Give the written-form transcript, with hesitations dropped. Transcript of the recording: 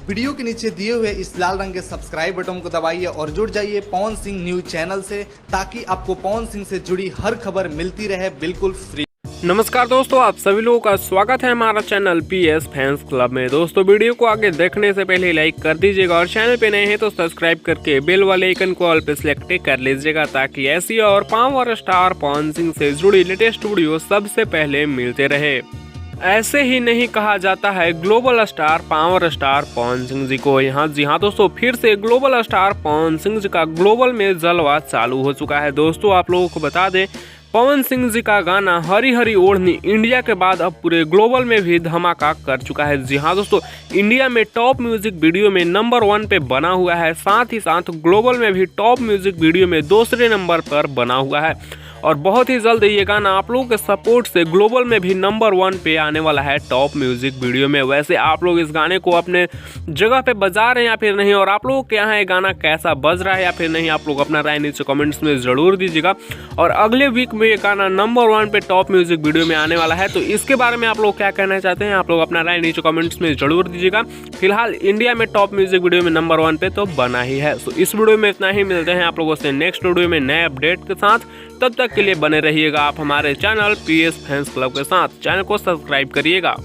Video के नीचे दिए हुए इस लाल रंग के सब्सक्राइब बटन को दबाइए और जुड़ जाइए पवन सिंह न्यूज चैनल से, ताकि आपको पवन सिंह से जुड़ी हर खबर मिलती रहे बिल्कुल फ्री। नमस्कार दोस्तों, आप सभी लोगों का स्वागत है हमारा चैनल पीएस फैंस क्लब में। दोस्तों वीडियो को आगे देखने से पहले लाइक कर दीजिएगा और चैनल पे नए हैं तो सब्सक्राइब करके बेल वाले आइकन को ऑल पे सिलेक्ट कर लीजिएगा, ताकि ऐसी और पावर स्टार पवन सिंह से जुड़ी लेटेस्ट वीडियो सबसे पहले मिलते रहे। ऐसे ही नहीं कहा जाता है global star power star Pawan Singh ji को। जी हाँ दोस्तों, फिर से ग्लोबल स्टार पवन सिंह जी का ग्लोबल में जलवा चालू हो चुका है। दोस्तों आप लोगों को बता दें, पवन सिंह जी का गाना हरी हरी ओढ़नी इंडिया के बाद अब पूरे ग्लोबल में भी धमाका कर चुका है। जी हाँ दोस्तों, इंडिया में टॉप म्यूजिक वीडियो में नंबर 1 पे बना हुआ है, साथ ही साथ ग्लोबल में भी टॉप म्यूजिक वीडियो में दूसरे नंबर पर बना हुआ है। और बहुत ही जल्द ये गाना आप लोगों के सपोर्ट से ग्लोबल में भी नंबर 1 पे आने वाला है टॉप म्यूजिक वीडियो में। वैसे आप लोग इस गाने को अपने जगह पे बजा रहे हैं या फिर नहीं, और आप लोगों के यहाँ ये गाना कैसा बज रहा है या फिर नहीं, आप लोग अपना राय नीचे कमेंट्स में जरूर दीजिएगा। और अगले वीक में ये गाना नंबर 1 पे टॉप म्यूजिक वीडियो में आने वाला है, तो इसके बारे में आप लोग क्या कहना चाहते हैं, आप लोग अपना राय नीचे कमेंट्स में जरूर दीजिएगा। फिलहाल इंडिया में टॉप म्यूजिक वीडियो में नंबर 1 पे तो बना ही है। तो इस वीडियो में इतना ही, मिलते हैं आप लोगों से नेक्स्ट वीडियो में नए अपडेट के साथ। तब तक के लिए बने रहिएगा आप हमारे चैनल पीएस फैंस क्लब के साथ। चैनल को सब्सक्राइब करिएगा।